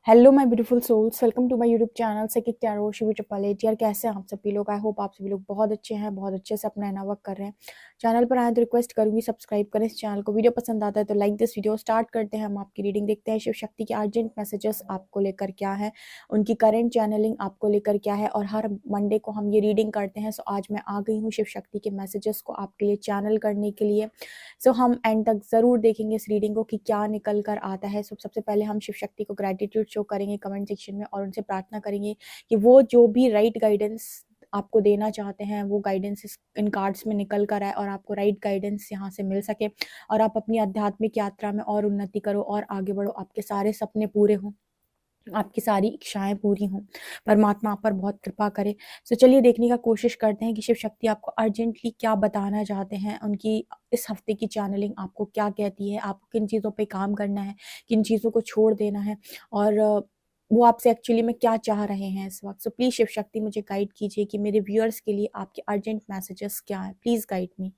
Hello my beautiful souls, welcome to my YouTube channel psychic tarot Shivi triple eight. यार कैसे हैं आप सभी लोग? आई होप आप सभी लोग बहुत अच्छे हैं, बहुत अच्छे से अपना इना वर्क कर रहे हैं। चैनल पर आए तो रिक्वेस्ट करूंगी सब्सक्राइब करें इस चैनल को। वीडियो पसंद आता है तो लाइक दिस वीडियो। स्टार्ट करते हैं हम आपकी रीडिंग, देखते हैं शिव शक्ति के अर्जेंट मैसेजेस आपको लेकर क्या है, उनकी करंट चैनलिंग आपको लेकर क्या है। और हर मंडे को हम ये रीडिंग करते हैं। सो आज मैं आ गई हूँ शिव शक्ति के मैसेजेस को आपके लिए चैनल करने के लिए। सो हम एंड तक ज़रूर देखेंगे इस रीडिंग को कि क्या निकल कर आता है। सो सबसे पहले हम शिव शक्ति को ग्रेटिट्यूड शो करेंगे कमेंट सेक्शन में और उनसे प्रार्थना करेंगे कि वो जो भी राइट गाइडेंस आपको देना चाहते हैं वो गाइडेंस इन कार्ड्स में निकल कर आए और आपको राइट गाइडेंस यहाँ से मिल सके और आप अपनी आध्यात्मिक यात्रा में और उन्नति करो और आगे बढ़ो, आपके सारे सपने पूरे हों, आपकी सारी इच्छाएं पूरी हों, परमात्मा आप पर बहुत कृपा करे। सो चलिए देखने का कोशिश करते हैं कि शिव शक्ति आपको अर्जेंटली क्या बताना चाहते हैं। उनकी इस हफ्ते की चैनलिंग आपको क्या कहती है, आपको किन चीज़ों पे काम करना है, किन चीज़ों को छोड़ देना है और वो आपसे एक्चुअली में क्या चाह रहे हैं इस वक्त। सो प्लीज़ शिव शक्ति मुझे गाइड कीजिए कि मेरे व्यूअर्स के लिए आपके अर्जेंट मैसेजेस क्या है। Please guide me.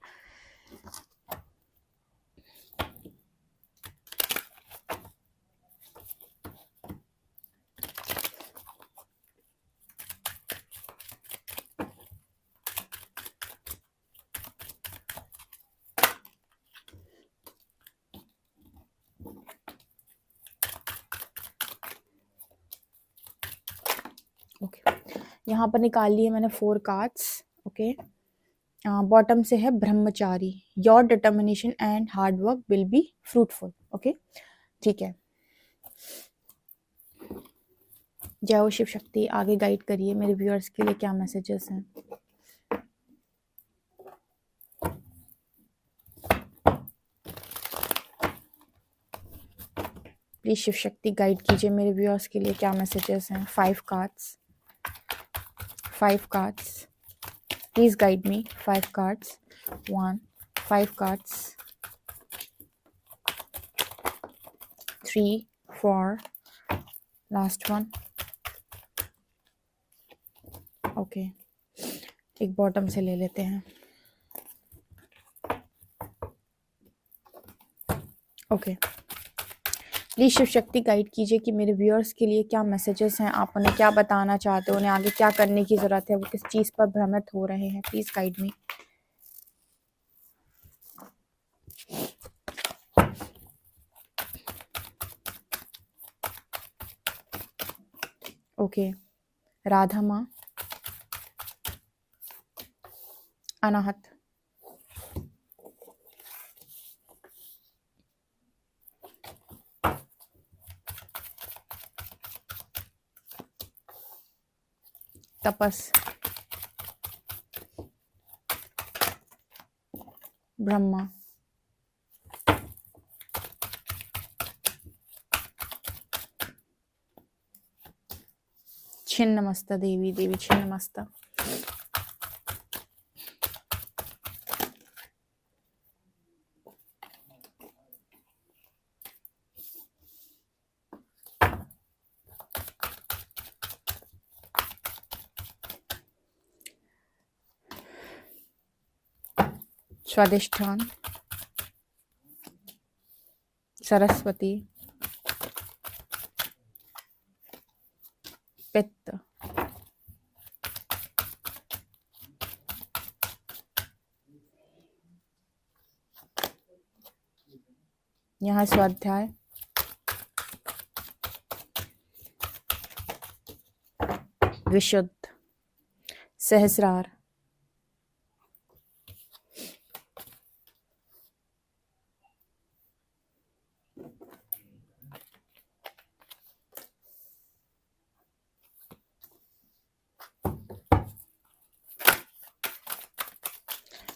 ओके, यहाँ पर निकाल लिए मैंने 4 कार्ड्स। ओके, बॉटम से है ब्रह्मचारी, your determination and hard work will be fruitful. Okay, ठीक है। जय हो शिव शक्ति, आगे गाइड करिए मेरे व्यूअर्स के लिए क्या मैसेजेस हैं। प्लीज शिव शक्ति गाइड कीजिए मेरे व्यूअर्स के लिए क्या मैसेजेस हैं। 5 cards, 5 cards, please guide me. 5 cards, 1, 5 cards, 3, 4, last one. Okay, एक बॉटम से ले लेते हैं। Okay, please Shiv Shakti guide कीजिए कि मेरे व्यूअर्स के लिए क्या मैसेजेस हैं, आप उन्हें क्या बताना चाहते हो, उन्हें आगे क्या करने की ज़रूरत है, वो किस चीज़ पर भ्रमित हो रहे हैं। Please guide me. Okay, Radha माँ, अनाहत, तपस, ब्रह्मा, छिन्नमस्ता देवी, देवी छिन्नमस्ता, स्वादिष्ठान, सरस्वती, पित्त, यहाँ स्वाध्याय, विशुद्ध, सहस्रार,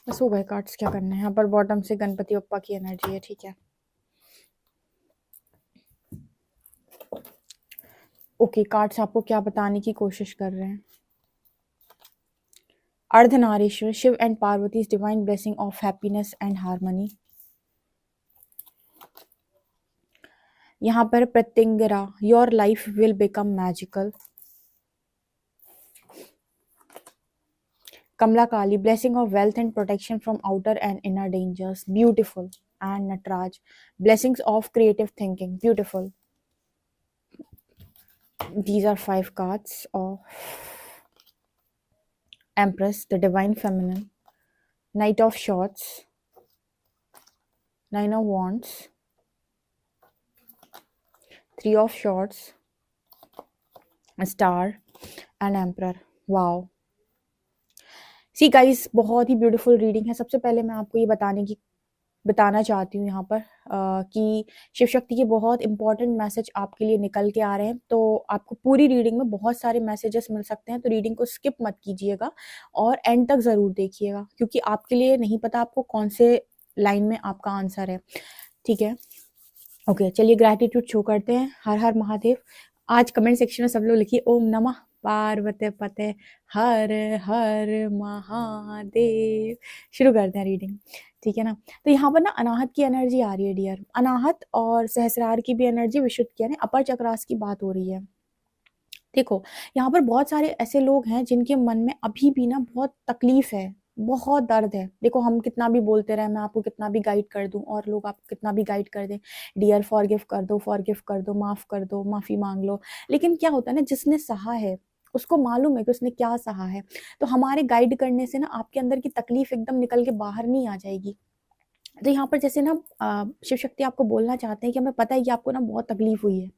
बस हो गए कार्ड्स। क्या करना है यहाँ पर? बॉटम से गणपति बप्पा की एनर्जी है, ठीक है। ओके, कार्ड्स आपको क्या बताने की कोशिश कर रहे हैं? Ardhanarishvara, Shiva and Parvati divine blessing of happiness and harmony. यहाँ पर Pratyangira, your life will become magical. Kamla Kali, blessing of wealth and protection from outer and inner dangers. Beautiful. And Natraj, blessings of creative thinking. Beautiful. These are 5 cards of Empress, the Divine Feminine, Knight of Swords, Nine of Wands, Three of Swords, a Star, and Emperor. Wow. See guys, बहुत ही beautiful reading है। सबसे पहले मैं आपको ये बताना चाहती हूँ यहाँ पर कि शिव शक्ति के बहुत इंपॉर्टेंट मैसेज आपके लिए निकल के आ रहे हैं। तो आपको पूरी रीडिंग में बहुत सारे मैसेजेस मिल सकते हैं, तो रीडिंग को स्किप मत कीजिएगा और एंड तक ज़रूर देखिएगा, क्योंकि आपके लिए नहीं पता आपको कौन से लाइन में आपका आंसर है। ठीक है, ओके, चलिए ग्रैटिट्यूड शो करते हैं। हर हर महादेव। आज कमेंट सेक्शन में सब लोग लिखिए ओम नमः पार्वती पते हर हर महादेव। शुरू करते हैं रीडिंग, ठीक है ना। तो यहाँ पर ना अनाहत की एनर्जी आ रही है डियर। अनाहत और सहस्रार की भी एनर्जी, विशुद्ध की यानी अपर चक्रास की बात हो रही है। देखो, यहाँ पर बहुत सारे ऐसे लोग हैं जिनके मन में अभी भी ना बहुत तकलीफ है, बहुत दर्द है। देखो, हम कितना भी बोलते रहे, मैं आपको कितना भी गाइड कर दूं और लोग आपको कितना भी गाइड कर दें, डियर फॉरगिव कर दो, माफ कर दो, माफी मांग लो, लेकिन क्या होता है ना, जिसने सहा है उसको मालूम है कि उसने क्या सहा है। तो हमारे गाइड करने से ना आपके अंदर की तकलीफ एकदम निकल के बाहर नहीं आ जाएगी। तो यहाँ पर जैसे ना शिव शक्ति आपको बोलना चाहते हैं कि हमें पता है कि आपको ना बहुत तकलीफ हुई है,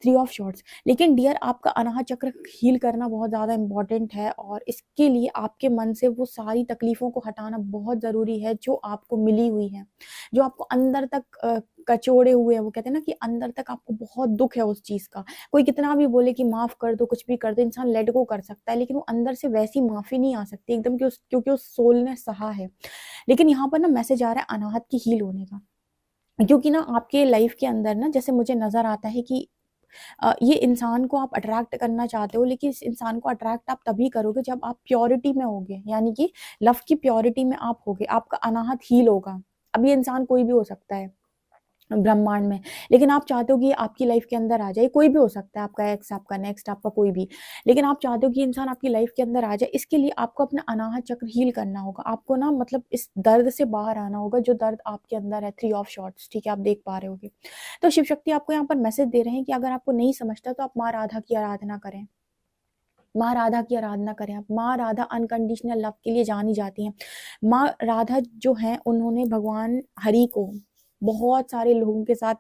3 ऑफ शॉर्ट्स, लेकिन डियर आपका अनाहत चक्र हील करना बहुत ज़्यादा इंपॉर्टेंट है और इसके लिए आपके मन से वो सारी तकलीफ़ों को हटाना बहुत ज़रूरी है जो आपको मिली हुई है, जो आपको अंदर तक कचोड़े हुए हैं। वो कहते हैं ना कि अंदर तक आपको बहुत दुख है उस चीज़ का। कोई कितना भी बोले कि माफ़ कर दो, कुछ भी कर दो, इंसान लेट गो कर सकता है, लेकिन वो अंदर से वैसी माफ़ी नहीं आ सकती एकदम, क्योंकि उस सोल ने सहा है। लेकिन यहाँ पर ना मैसेज आ रहा है अनाहत की हील होने का, क्योंकि ना आपके लाइफ के अंदर ना जैसे मुझे नज़र आता है कि ये इंसान को आप अट्रैक्ट करना चाहते हो, लेकिन इस इंसान को अट्रैक्ट आप तभी करोगे जब आप प्योरिटी में होगे, यानी कि लव की प्योरिटी में आप होगे, आपका अनाहत हील होगा। अब ये इंसान कोई भी हो सकता है ब्रह्मांड में, लेकिन आप चाहते हो कि आपकी लाइफ के अंदर आ जाए। कोई भी हो सकता है, आपका एक्स, आपका नेक्स्ट, आपका कोई भी, लेकिन आप चाहते हो कि इंसान आपकी लाइफ के अंदर आ जाए। इसके लिए आपको अपना अनाहत चक्र हील करना होगा। आपको ना मतलब इस दर्द से बाहर आना होगा जो दर्द आपके अंदर है। 3 ऑफ शॉर्ट्स, ठीक है, आप देख पा रहे होगे। तो शिव शक्ति आपको यहाँ पर मैसेज दे रहे हैं कि अगर आपको नहीं समझता तो आप माँ राधा की आराधना करें। माँ राधा की आराधना करें आप। माँ राधा अनकंडीशनल लव के लिए जानी जाती हैं। माँ राधा जो हैं उन्होंने भगवान हरि को बहुत सारे लोगों के साथ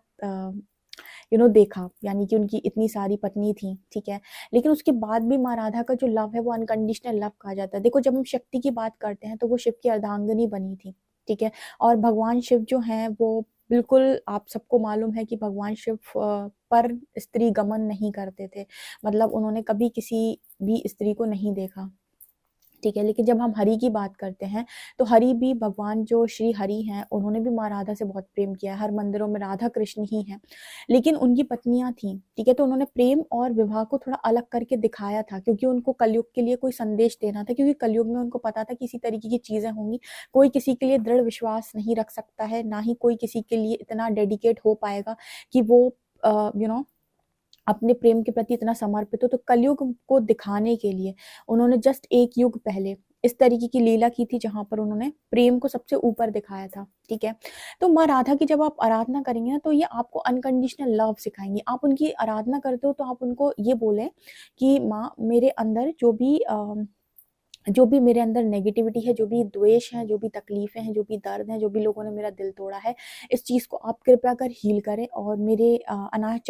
देखा, यानी कि उनकी इतनी सारी पत्नी थी, ठीक है, लेकिन उसके बाद भी माँ राधा का जो लव है वो अनकंडीशनल लव कहा जाता है। देखो, जब हम शक्ति की बात करते हैं तो वो शिव की अर्धांगिनी बनी थी, ठीक है, और भगवान शिव जो हैं वो बिल्कुल, आप सबको मालूम है कि भगवान शिव पर स्त्री गमन नहीं करते थे, मतलब उन्होंने कभी किसी भी स्त्री को नहीं देखा, ठीक है। लेकिन जब हम हरि की बात करते हैं तो हरि भी, भगवान जो श्री हरि हैं, उन्होंने भी माँ राधा से बहुत प्रेम किया है। हर मंदिरों में राधा कृष्ण ही हैं, लेकिन उनकी पत्नियां थीं, ठीक है, तो उन्होंने प्रेम और विवाह को थोड़ा अलग करके दिखाया था, क्योंकि उनको कलयुग के लिए कोई संदेश देना था, क्योंकि कलयुग में उनको पता था कि इसी तरीके की चीजें होंगी। कोई किसी के लिए दृढ़ विश्वास नहीं रख सकता है, ना ही कोई किसी के लिए इतना डेडिकेट हो पाएगा कि वो अपने प्रेम के प्रति इतना समर्पित हो। तो कलयुग को दिखाने के लिए उन्होंने जस्ट एक युग पहले इस तरीके की लीला की थी जहां पर उन्होंने प्रेम को सबसे ऊपर दिखाया था, ठीक है। तो माँ राधा की जब आप आराधना करेंगे ना तो ये आपको अनकंडीशनल लव सिखाएंगी। आप उनकी आराधना करते हो तो आप उनको ये बोले कि माँ, मेरे अंदर जो भी मेरे अंदर नेगेटिविटी है, जो भी द्वेष है, जो भी तकलीफें हैं, जो भी दर्द है, जो भी लोगों ने मेरा दिल तोड़ा है, इस चीज़ को आप कृपया कर हील करें और मेरे अनाहत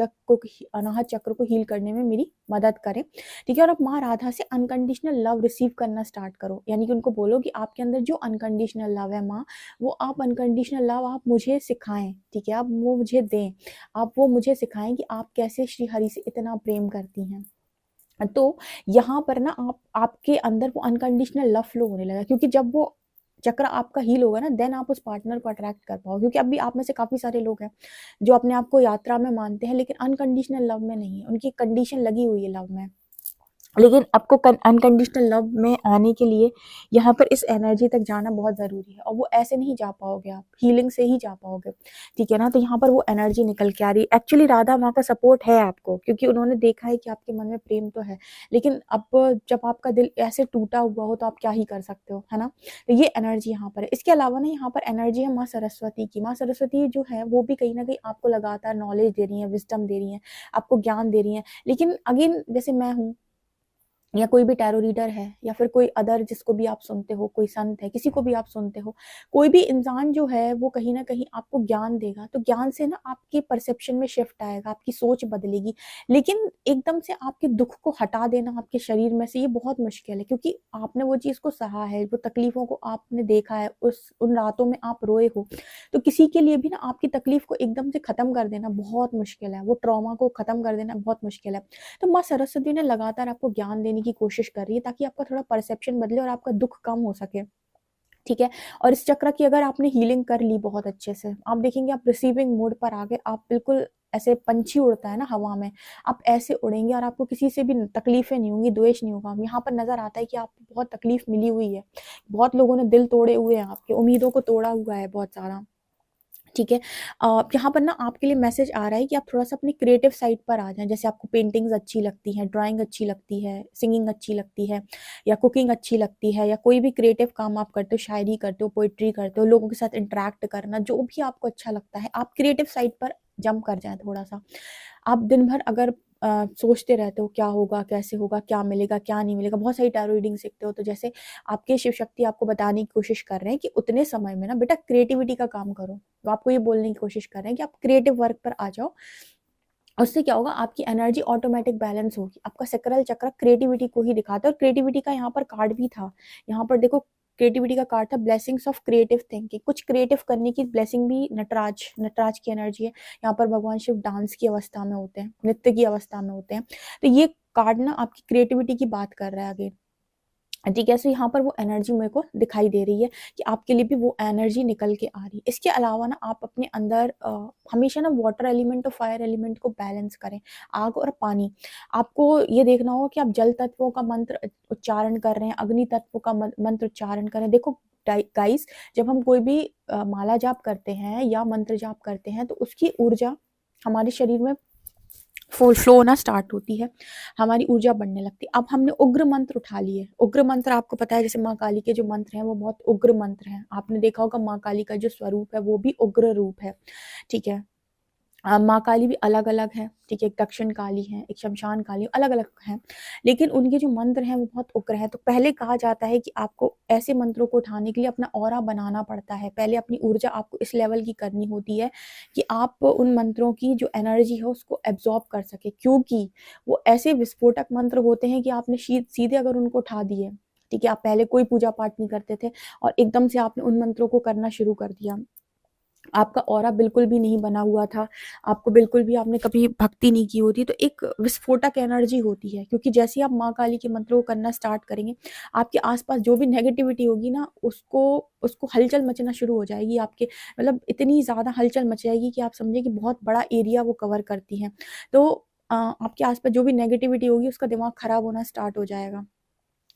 चक्र को हील करने में मेरी मदद करें, ठीक है। और आप माँ राधा से अनकंडीशनल लव रिसीव करना स्टार्ट करो, यानी कि उनको बोलो कि आपके अंदर जो अनकंडीशनल लव है माँ, वो आप अनकंडीशनल लव आप मुझे सिखाएं, ठीक है, आप वो मुझे दें, आप वो मुझे सिखाएं कि आप कैसे श्री हरि से इतना प्रेम करती हैं। तो यहाँ पर ना आपके अंदर वो अनकंडीशनल लव फ्लो होने लगा, क्योंकि जब वो चक्र आपका हील होगा ना, देन आप उस पार्टनर को अट्रैक्ट कर पाओगे। क्योंकि अभी आप में से काफी सारे लोग हैं जो अपने आप को यात्रा में मानते हैं, लेकिन अनकंडीशनल लव में नहीं है, उनकी कंडीशन लगी हुई है लव में। लेकिन आपको अनकंडीशनल लव में आने के लिए यहाँ पर इस एनर्जी तक जाना बहुत ज़रूरी है, और वो ऐसे नहीं जा पाओगे, आप हीलिंग से ही जा पाओगे, ठीक है ना। तो यहाँ पर वो एनर्जी निकल के आ रही है। एक्चुअली राधा माँ का सपोर्ट है आपको, क्योंकि उन्होंने देखा है कि आपके मन में प्रेम तो है, लेकिन अब जब आपका दिल ऐसे टूटा हुआ हो तो आप क्या ही कर सकते हो, है ना। तो ये एनर्जी यहाँ पर है। इसके अलावा ना यहाँ पर एनर्जी है माँ सरस्वती की। माँ सरस्वती जो है वो भी कहीं ना कहीं आपको लगातार नॉलेज दे रही है, विजडम दे रही है, आपको ज्ञान दे रही है। लेकिन अगेन जैसे मैं हूँ, या कोई भी टैरो रीडर है, या फिर कोई अदर जिसको भी आप सुनते हो, कोई संत है, किसी को भी आप सुनते हो, कोई भी इंसान जो है वो कहीं ना कहीं आपको ज्ञान देगा। तो ज्ञान से ना आपके परसेप्शन में शिफ्ट आएगा, आपकी सोच बदलेगी। लेकिन एकदम से आपके दुख को हटा देना आपके शरीर में से ये बहुत मुश्किल है, क्योंकि आपने वो चीज को सहा है, वो तकलीफों को आपने देखा है, उन रातों में आप रोए हो। तो किसी के लिए भी ना आपकी तकलीफ को एकदम से खत्म कर देना बहुत मुश्किल है, वो ट्रॉमा को खत्म कर देना बहुत मुश्किल है। तो माँ सरस्वती ने लगातार आपको ज्ञान देने की कोशिश कर रही है, ताकि आपका थोड़ा परसेप्शन बदले और आपका दुख कम हो सके, ठीक है। और इस चक्र की अगर आपने हीलिंग कर ली बहुत अच्छे से, आप देखेंगे आप रिसीविंग मोड पर आ गए, आप बिल्कुल ऐसे पंछी उड़ता है ना हवा में, आप ऐसे उड़ेंगे और आपको किसी से भी तकलीफें नहीं होंगी, द्वेष नहीं होगा। यहाँ पर नजर आता है कि आपको बहुत तकलीफ मिली हुई है, बहुत लोगों ने दिल तोड़े हुए हैं, आपके उम्मीदों को तोड़ा हुआ है बहुत सारा, ठीक है। यहाँ पर ना आपके लिए मैसेज आ रहा है कि आप थोड़ा सा अपनी क्रिएटिव साइड पर आ जाएं। जैसे आपको पेंटिंग्स अच्छी लगती हैं, ड्राइंग अच्छी लगती है, सिंगिंग अच्छी लगती है, या कुकिंग अच्छी लगती है, या कोई भी क्रिएटिव काम आप करते हो, शायरी करते हो, पोइट्री करते हो, लोगों के साथ इंटरेक्ट करना, जो भी आपको अच्छा लगता है, आप क्रिएटिव साइड पर जंप कर जाए थोड़ा सा। आप दिन भर अगर सोचते रहते हो क्या होगा, कैसे होगा, क्या मिलेगा, क्या नहीं मिलेगा, बहुत सारी टैरो रीडिंग सीखते हो, तो जैसे आपके शिव शक्ति आपको बताने की कोशिश कर रहे हैं कि उतने समय में ना बेटा क्रिएटिविटी का काम करो। तो आपको ये बोलने की कोशिश कर रहे हैं कि आप क्रिएटिव वर्क पर आ जाओ। उससे क्या होगा, आपकी एनर्जी ऑटोमेटिक बैलेंस होगी। आपका सेक्रल चक्र क्रिएटिविटी को ही दिखाता है, और क्रिएटिविटी का यहाँ पर कार्ड भी था। यहाँ पर देखो क्रिएटिविटी का कार्ड था ब्लेसिंग्स ऑफ क्रिएटिव थिंकिंग, कुछ क्रिएटिव करने की ब्लेसिंग भी नटराज की एनर्जी है। यहाँ पर भगवान शिव डांस की अवस्था में होते हैं, नृत्य की अवस्था में होते हैं। तो ये कार्ड ना आपकी क्रिएटिविटी की बात कर रहा है आगे, ठीक है। सो यहाँ पर वो एनर्जी मेरे को दिखाई दे रही है कि आपके लिए भी वो एनर्जी निकल के आ रही है। इसके अलावा ना आप अपने अंदर हमेशा ना वाटर एलिमेंट और फायर एलिमेंट को बैलेंस करें, आग और पानी। आपको ये देखना होगा कि आप जल तत्वों का मंत्र उच्चारण कर रहे हैं, अग्नि तत्व का मंत्र उच्चारण करें। देखो गाइस, जब हम कोई भी माला जाप करते हैं या मंत्र जाप करते हैं, तो उसकी ऊर्जा हमारे शरीर में फ्लो होना स्टार्ट होती है, हमारी ऊर्जा बढ़ने लगती है। अब हमने उग्र मंत्र उठा लिए। उग्र मंत्र आपको पता है, जैसे माँ काली के जो मंत्र हैं वो बहुत उग्र मंत्र हैं। आपने देखा होगा माँ काली का जो स्वरूप है वो भी उग्र रूप है, ठीक है। माँ काली भी अलग अलग है, ठीक है। एक दक्षिण काली है, एक शमशान काली, अलग अलग हैं, लेकिन उनके जो मंत्र हैं वो बहुत उग्र है। तो पहले कहा जाता है कि आपको ऐसे मंत्रों को उठाने के लिए अपना ऑरा बनाना पड़ता है। पहले अपनी ऊर्जा आपको इस लेवल की करनी होती है कि आप उन मंत्रों की जो एनर्जी है उसको एब्जॉर्ब कर सके, क्योंकि वो ऐसे विस्फोटक मंत्र होते हैं कि आपने सीधे अगर उनको उठा दिए, ठीक है, आप पहले कोई पूजा पाठ नहीं करते थे और एकदम से आपने उन मंत्रों को करना शुरू कर दिया, आपका ऑरा बिल्कुल भी नहीं बना हुआ था, आपको बिल्कुल भी आपने कभी भक्ति नहीं की होती, तो एक विस्फोटक एनर्जी होती है। क्योंकि जैसे ही आप माँ काली के मंत्रों को करना स्टार्ट करेंगे, आपके आसपास जो भी नेगेटिविटी होगी ना, उसको उसको हलचल मचना शुरू हो जाएगी आपके, मतलब इतनी ज़्यादा हलचल मच जाएगी कि आप समझे कि बहुत बड़ा एरिया वो कवर करती है। तो आपके आसपास जो भी नेगेटिविटी होगी उसका दिमाग खराब होना स्टार्ट हो जाएगा,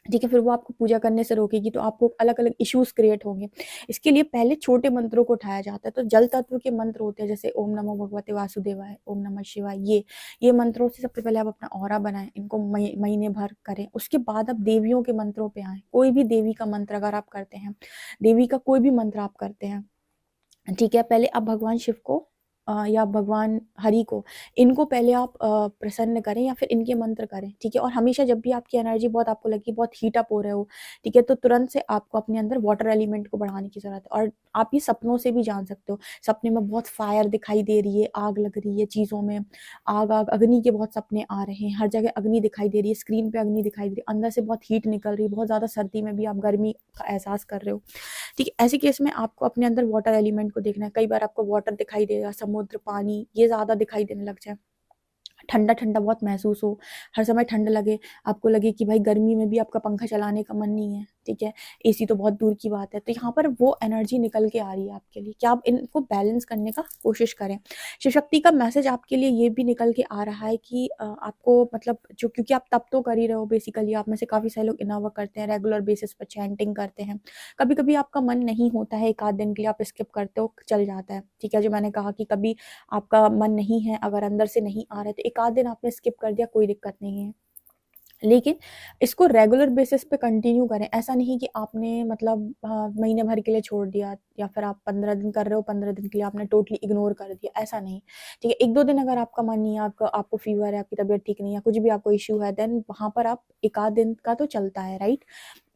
ठीक है। फिर वो आपको पूजा करने से रोकेगी, तो आपको अलग अलग इश्यूज क्रिएट होंगे। इसके लिए पहले छोटे मंत्रों को उठाया जाता है। तो जल तत्व के मंत्र होते हैं, जैसे ओम नमो भगवते वासुदेवाय, ओम नमः शिवाय, ये मंत्रों से सबसे पहले आप अपना ऑरा बनाएं, इनको महीने भर करें। उसके बाद आप देवियों के मंत्रों पे आए। कोई भी देवी का मंत्र अगर आप करते हैं, देवी का कोई भी मंत्र आप करते हैं, ठीक है, पहले आप भगवान शिव को या भगवान हरि को, इनको पहले आप प्रसन्न करें या फिर इनके मंत्र करें, ठीक है। और हमेशा जब भी आपकी एनर्जी बहुत आपको लगे बहुत हीट अप हो रहे हो, ठीक है, तो तुरंत से आपको अपने अंदर वाटर एलिमेंट को बढ़ाने की जरूरत है। और आप ये सपनों से भी जान सकते हो, सपने में बहुत फायर दिखाई दे रही है, आग लग रही है चीज़ों में, आग आग अग्नि के बहुत सपने आ रहे हैं, हर जगह अग्नि दिखाई दे रही है, स्क्रीन पे अग्नि दिखाई दे रही है, अंदर से बहुत हीट निकल रही है, बहुत ज़्यादा सर्दी में भी आप गर्मी का एहसास कर रहे हो, ठीक है। ऐसे केस में आपको अपने अंदर वाटर एलिमेंट को देखना है। कई बार आपको वाटर दिखाई देगा, समुद्र, पानी, ये ज़्यादा दिखाई देने लग जाए, ठंडा ठंडा बहुत महसूस हो, हर समय ठंड लगे, आपको लगे कि भाई गर्मी में भी आपका पंखा चलाने का मन नहीं है, ठीक है, एसी तो बहुत दूर की बात है। तो यहाँ पर वो एनर्जी निकल के आ रही है आपके लिए कि आप इनको बैलेंस करने का कोशिश करें। शिव शक्ति का मैसेज आपके लिए ये भी निकल के आ रहा है कि आपको मतलब जो, क्योंकि आप तप तो कर ही रहे हो बेसिकली, आप में से काफ़ी सारे लोग इनर वर्क करते हैं, रेगुलर बेसिस पर चैंटिंग करते हैं। कभी कभी आपका मन नहीं होता है, एक आध दिन के लिए आप स्किप करते हो, चल जाता है, ठीक है। जो मैंने कहा कि कभी आपका मन नहीं है, अगर अंदर से नहीं आ रहा है तो एक आध दिन आपने स्किप कर दिया, कोई दिक्कत नहीं है। लेकिन इसको रेगुलर बेसिस पे कंटिन्यू करें। ऐसा नहीं कि आपने मतलब महीने भर के लिए छोड़ दिया, या फिर आप 15 दिन कर रहे हो, 15 दिन के लिए आपने टोटली इग्नोर कर दिया, ऐसा नहीं। ठीक है, 1-2 दिन अगर आपका मन नहीं है, आपको फीवर है, आपकी तबीयत ठीक नहीं है, कुछ भी आपको इश्यू है, देन वहाँ पर आप एक आध दिन का तो चलता है, राइट।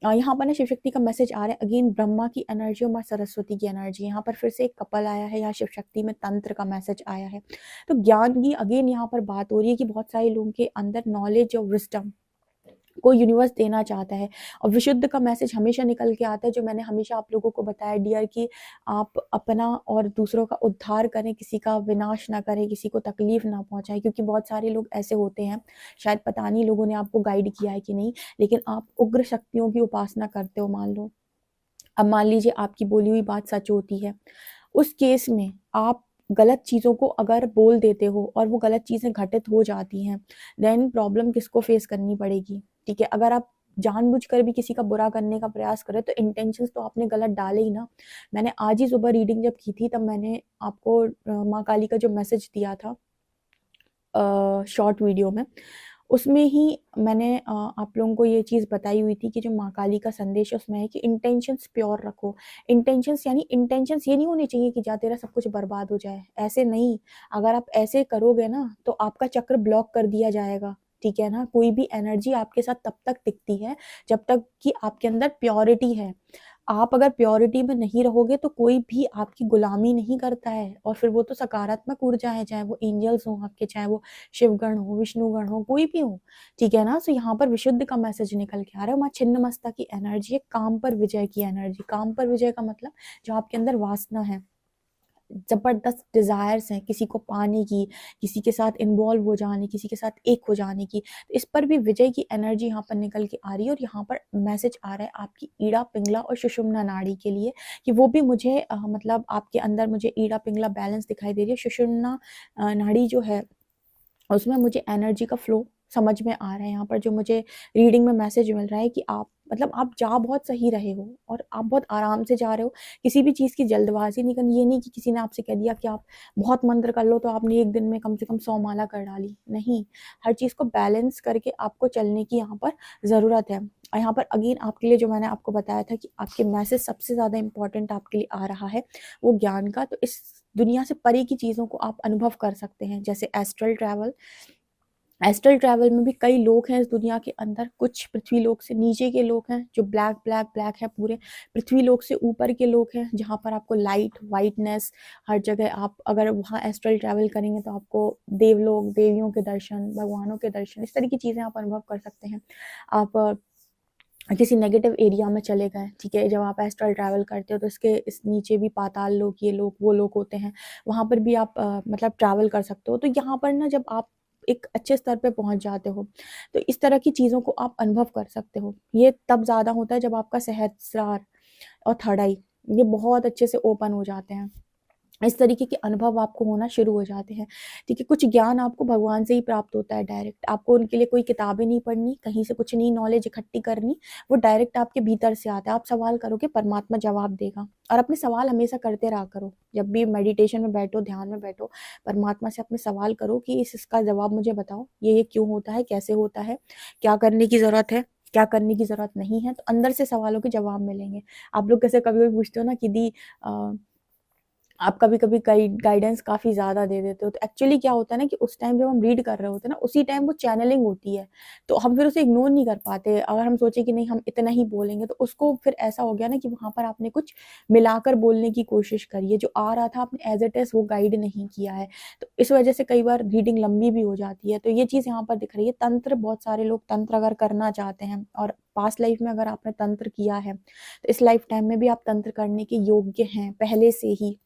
यहाँ पर ना शिव शक्ति का मैसेज आ रहा है, अगेन ब्रह्मा की एनर्जी और माँ सरस्वती की एनर्जी। यहाँ पर फिर से एक कपल आया है, यहाँ शिव शक्ति में तंत्र का मैसेज आया है। तो ज्ञान की अगेन यहाँ पर बात हो रही है कि बहुत सारे लोगों के अंदर नॉलेज और विजडम को यूनिवर्स देना चाहता है। और विशुद्ध का मैसेज हमेशा निकल के आता है, जो मैंने हमेशा आप लोगों को बताया डियर, कि आप अपना और दूसरों का उद्धार करें, किसी का विनाश ना करें, किसी को तकलीफ ना पहुंचाएं। क्योंकि बहुत सारे लोग ऐसे होते हैं, शायद पता नहीं लोगों ने आपको गाइड किया है कि नहीं, लेकिन आप उग्र शक्तियों की उपासना करते हो, मान लो। अब मान लीजिए आपकी बोली हुई बात सच होती है, उस केस में आप गलत चीज़ों को अगर बोल देते हो और वो गलत चीज़ें घटित हो जाती हैं, देन प्रॉब्लम किसको फेस करनी पड़ेगी, ठीक है। अगर आप जानबूझकर भी किसी का बुरा करने का प्रयास करें तो इंटेंशंस तो आपने गलत डाले ही ना। मैंने आज ही सुबह रीडिंग जब की थी, तब मैंने आपको माँ काली का जो मैसेज दिया था शॉर्ट वीडियो में, उसमें ही मैंने आप लोगों को ये चीज़ बताई हुई थी कि जो माँ काली का संदेश है उसमें है कि इंटेंशंस प्योर रखो। इंटेंशंस यानी इंटेंशंस ये नहीं होने चाहिए कि जा तेरा सब कुछ बर्बाद हो जाए, ऐसे नहीं। अगर आप ऐसे करोगे ना तो आपका चक्र ब्लॉक कर दिया जाएगा, ठीक है ना। कोई भी एनर्जी आपके साथ तब तक टिकती है जब तक कि आपके अंदर प्योरिटी है। आप अगर प्योरिटी में नहीं रहोगे तो कोई भी आपकी गुलामी नहीं करता है, और फिर वो तो सकारात्मक ऊर्जा है, चाहे वो एंजल्स हो आपके, चाहे वो शिवगण हो, विष्णुगण हो, कोई भी हो, ठीक है ना। सो यहाँ पर विशुद्ध का मैसेज निकल के आ रहा है। माँ छिन्नमस्ता की एनर्जी है, काम पर विजय की एनर्जी। काम पर विजय का मतलब जो आपके अंदर वासना है, जबरदस्त डिजायर्स हैं किसी को पाने की, किसी के साथ इन्वॉल्व हो जाने, किसी के साथ एक हो जाने की, तो इस पर भी विजय की एनर्जी यहाँ पर निकल के आ रही है। और यहाँ पर मैसेज आ रहा है आपकी ईड़ा पिंगला और सुषुम्ना नाड़ी के लिए, कि वो भी मुझे मतलब आपके अंदर मुझे ईड़ा पिंगला बैलेंस दिखाई दे रही है। सुषुम्ना नाड़ी जो है उसमें मुझे एनर्जी का फ्लो समझ में आ रहा है। यहाँ पर जो मुझे रीडिंग में मैसेज मिल रहा है कि आप मतलब आप जा बहुत सही रहे हो, और आप बहुत आराम से जा रहे हो, किसी भी चीज़ की जल्दबाजी नहीं करनी। ये नहीं कि किसी ने आपसे कह दिया कि आप बहुत मंत्र कर लो तो आपने एक दिन में कम से कम 100 माला कर डाली, नहीं। हर चीज़ को बैलेंस करके आपको चलने की यहाँ पर ज़रूरत है। और यहाँ पर अगेन आपके लिए जो मैंने आपको बताया था कि आपके मैसेज सबसे ज़्यादा इंपॉर्टेंट आपके लिए आ रहा है वो ज्ञान का। तो इस दुनिया से परे की चीज़ों को आप अनुभव कर सकते हैं, जैसे एस्ट्रल ट्रैवल। एस्ट्रल ट्रैवल में भी कई लोग हैं इस दुनिया के अंदर, कुछ पृथ्वी लोक से नीचे के लोग हैं जो ब्लैक ब्लैक ब्लैक है पूरे, पृथ्वी लोक से ऊपर के लोग हैं जहाँ पर आपको लाइट वाइटनेस हर जगह। आप अगर वहाँ एस्ट्रल ट्रैवल करेंगे तो आपको देवलोक, देवियों के दर्शन, भगवानों के दर्शन, इस तरह की चीज़ें आप अनुभव कर सकते हैं। आप किसी नेगेटिव एरिया में चले गए, ठीक है, जब आप एस्ट्रल ट्रैवल करते हो तो इसके इस नीचे भी पाताल लोक, ये लोग वो लोग होते हैं, वहाँ पर भी आप मतलब ट्रैवल कर सकते हो। तो यहाँ पर ना जब आप एक अच्छे स्तर पे पहुंच जाते हो तो इस तरह की चीज़ों को आप अनुभव कर सकते हो। ये तब ज़्यादा होता है जब आपका सहस्रार और थर्ड आई ये बहुत अच्छे से ओपन हो जाते हैं, इस तरीके के अनुभव आपको होना शुरू हो जाते हैं, ठीक है। कुछ ज्ञान आपको भगवान से ही प्राप्त होता है डायरेक्ट, आपको उनके लिए कोई किताबें नहीं पढ़नी, कहीं से कुछ नहीं नॉलेज इकट्ठी करनी, वो डायरेक्ट आपके भीतर से आता है। आप सवाल करोगे, परमात्मा जवाब देगा। और अपने सवाल हमेशा करते रहा करो, जब भी मेडिटेशन में बैठो, ध्यान में बैठो, परमात्मा से अपने सवाल करो कि इसका जवाब मुझे बताओ, ये क्यों होता है, कैसे होता है, क्या करने की ज़रूरत है, क्या करने की ज़रूरत नहीं है। तो अंदर से सवालों के जवाब मिलेंगे। आप लोग कैसे कभी कभी पूछते हो ना कि दी आप कभी-कभी गाइडेंस काफ़ी ज़्यादा दे देते हो, तो एक्चुअली क्या होता है ना कि उस टाइम जब हम रीड कर रहे होते हैं ना, उसी टाइम वो चैनलिंग होती है, तो हम फिर उसे इग्नोर नहीं कर पाते। अगर हम सोचे कि नहीं हम इतना ही बोलेंगे, तो उसको फिर ऐसा हो गया ना कि वहाँ पर आपने कुछ मिलाकर बोलने की कोशिश करी है, जो आ रहा था आपने एज़ इट इज़ वो गाइड नहीं किया है। तो इस वजह से कई बार रीडिंग लंबी भी हो जाती है, तो ये चीज़ यहाँ पर दिख रही है। तंत्र, बहुत सारे लोग तंत्र अगर करना चाहते हैं और पास्ट लाइफ में अगर आपने तंत्र किया है, तो इस लाइफ टाइम में भी आप तंत्र करने के योग्य हैं पहले से ही।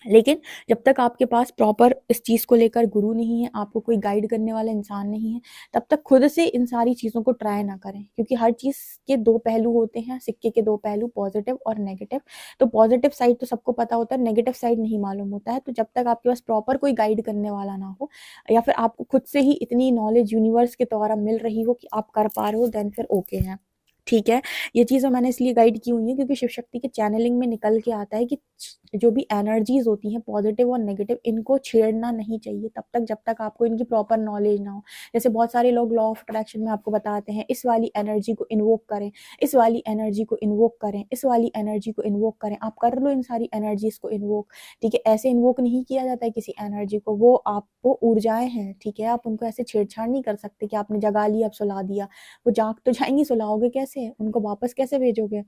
लेकिन जब तक आपके पास प्रॉपर इस चीज़ को लेकर गुरु नहीं है, आपको कोई गाइड करने वाला इंसान नहीं है, तब तक खुद से इन सारी चीज़ों को ट्राई ना करें, क्योंकि हर चीज़ के 2 पहलू होते हैं, सिक्के के 2 पहलू, पॉजिटिव और नेगेटिव। तो पॉजिटिव साइड तो सबको पता होता है, नेगेटिव साइड नहीं मालूम होता है। तो जब तक आपके पास प्रॉपर कोई गाइड करने वाला ना हो, या फिर आपको खुद से ही इतनी नॉलेज यूनिवर्स के द्वारा मिल रही हो कि आप कर पा रहे हो, देन फिर ओके है, ठीक है। ये चीज़ें मैंने इसलिए गाइड की हुई है क्योंकि शिव शक्ति के चैनलिंग में निकल के आता है कि जो भी एनर्जीज होती हैं पॉजिटिव और नेगेटिव, इनको छेड़ना नहीं चाहिए तब तक जब तक आपको इनकी प्रॉपर नॉलेज ना हो। जैसे बहुत सारे लोग लॉ ऑफ अट्रैक्शन में आपको बताते हैं इस वाली एनर्जी को इन्वोक करें, इस वाली एनर्जी को इन्वोक करें, इस वाली एनर्जी को इन्वोक करें। आप कर लो इन सारी एनर्जीज को इन्वोक, ठीक है। ऐसे इन्वोक नहीं किया जाता है किसी एनर्जी को, वो आपको ऊर्जाएं हैं, ठीक है। आप उनको ऐसे छेड़छाड़ नहीं कर सकते कि आपने जगा लिया अब सुला दिया, वो जाग तो जाएंगी, सुलाओगे कैसे, उनको वापस कैसे भेजोगे।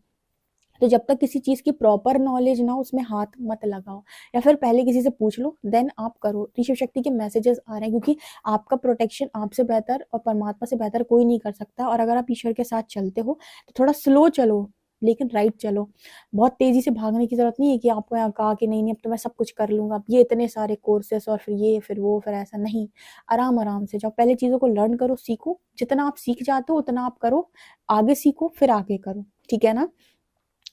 तो जब तक किसी चीज की प्रॉपर नॉलेज ना हो उसमें हाथ मत लगाओ, या फिर पहले किसी से पूछ लो देन आप करो। तो शिव शक्ति के मैसेजेस आ रहे हैं क्योंकि आपका प्रोटेक्शन आपसे बेहतर और परमात्मा से बेहतर कोई नहीं कर सकता। और अगर आप ईश्वर के साथ चलते हो तो थोड़ा स्लो चलो, लेकिन राइट चलो। बहुत तेजी से भागने की जरूरत नहीं है कि आपको यहाँ कहा कि नहीं नहीं अब तो मैं सब कुछ कर लूंगा, अब ये इतने सारे कोर्सेस और फिर ये फिर वो फिर ऐसा नहीं। आराम आराम से जाओ, पहले चीजों को लर्न करो, सीखो, जितना आप सीख जाते हो उतना आप करो, आगे सीखो फिर आगे करो, ठीक है ना।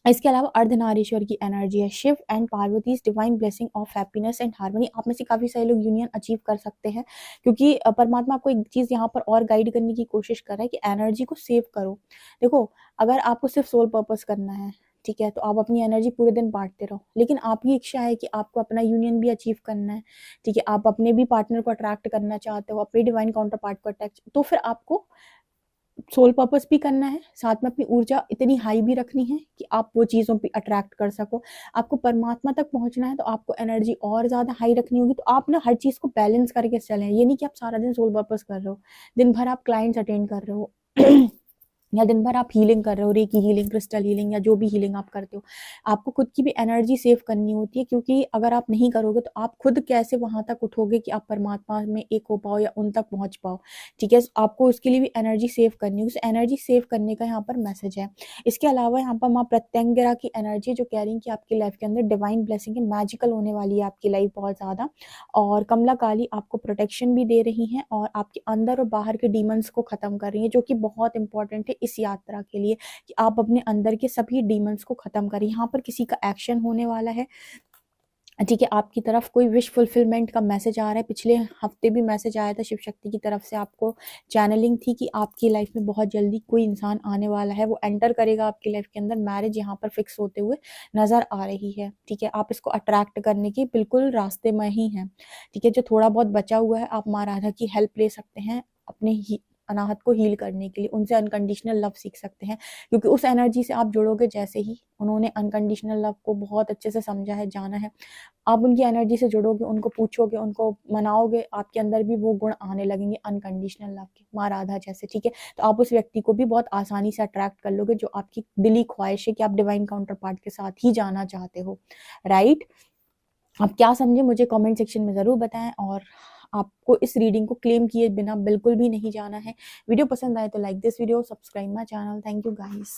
इसके अलावा अर्धनारीश्वर की एनर्जी है, Shiva and Parvati's divine blessing of happiness and harmony. आप में से काफी सारे लोग यूनियन अचीव कर सकते हैं क्योंकि परमात्मा आपको एक चीज यहाँ पर और गाइड करने की कोशिश कर रहा है कि एनर्जी को सेव करो। देखो, अगर आपको सिर्फ सोल पर्पस करना है, ठीक है, तो आप अपनी एनर्जी पूरे दिन बांटते रहो, लेकिन आपकी इच्छा है कि आपको अपना यूनियन भी अचीव करना है, ठीक है, आप अपने भी पार्टनर को अट्रैक्ट करना चाहते हो, अपने डिवाइन काउंटर पार्ट को अट्रैक्ट, तो फिर आपको सोल पर्पस भी करना है, साथ में अपनी ऊर्जा इतनी हाई भी रखनी है कि आप वो चीज़ों पे अट्रैक्ट कर सको। आपको परमात्मा तक पहुंचना है तो आपको एनर्जी और ज़्यादा हाई रखनी होगी। तो आप ना हर चीज़ को बैलेंस करके चलें, ये नहीं कि आप सारा दिन सोल पर्पस कर रहे हो, दिन भर आप क्लाइंट्स अटेंड कर रहे हो या दिन भर आप हीलिंग कर रहे हो, रेकी हीलिंग, क्रिस्टल हीलिंग या जो भी हीलिंग आप करते हो। आपको खुद की भी एनर्जी सेव करनी होती है, क्योंकि अगर आप नहीं करोगे तो आप खुद कैसे वहां तक उठोगे कि आप परमात्मा में एक हो पाओ या उन तक पहुंच पाओ, ठीक है। आपको उसके लिए भी एनर्जी सेव करनी है, उस एनर्जी सेव करने का यहाँ पर मैसेज है। इसके अलावा यहाँ पर माँ प्रत्यंगिरा की एनर्जी जो कह रही है कि आपकी लाइफ के अंदर डिवाइन ब्लेसिंग है, मैजिकल होने वाली है आपकी लाइफ बहुत ज्यादा। और कमला काली आपको प्रोटेक्शन भी दे रही हैं और आपके अंदर और बाहर के डीमंस को खत्म कर रही है, जो कि बहुत इंपॉर्टेंट है इस यात्रा के लिए कि आप अपने अंदर के सभी डीमंस को खत्म करें। यहाँ पर किसी का एक्शन होने वाला है, ठीक है, आपकी तरफ कोई विश फुलफिलमेंट का मैसेज आ रहा है। पिछले हफ्ते भी मैसेज आया था शिव शक्ति की तरफ से, आपको चैनलिंग थी कि आपकी लाइफ में बहुत जल्दी कोई इंसान आने वाला है, वो एंटर करेगा आपकी लाइफ के अंदर। मैरिज यहाँ पर फिक्स होते हुए नजर आ रही है, ठीक है। आप इसको अट्रैक्ट करने की बिल्कुल रास्ते में ही हैं, ठीक है। जो थोड़ा बहुत बचा हुआ है आप माँ राधा की हेल्प ले सकते हैं अपने ही अनाहत को हील करने के लिए, उनसे अनकंडीशनल लव सीख सकते हैं, क्योंकि उस एनर्जी से आप जुड़ोगे जैसे ही उन्होंने अनकंडीशनल लव को बहुत अच्छे से समझा है, जाना है। आप उनकी एनर्जी से जुड़ोगे, उनको पूछोगे, उनको मनाओगे, आपके अंदर भी वो गुण आने लगेंगे अनकंडीशनल लव के, माँ राधा जैसे, ठीक है। तो आप उस व्यक्ति को भी बहुत आसानी से अट्रैक्ट कर लोगे जो आपकी दिली ख्वाहिश है कि आप डिवाइन काउंटर पार्ट के साथ ही जाना चाहते हो, राइट। आप क्या समझे मुझे कमेंट सेक्शन में ज़रूर बताएं, और आपको इस रीडिंग को क्लेम किए बिना बिल्कुल भी नहीं जाना है। वीडियो पसंद आए तो like this video, subscribe my channel. Thank you guys.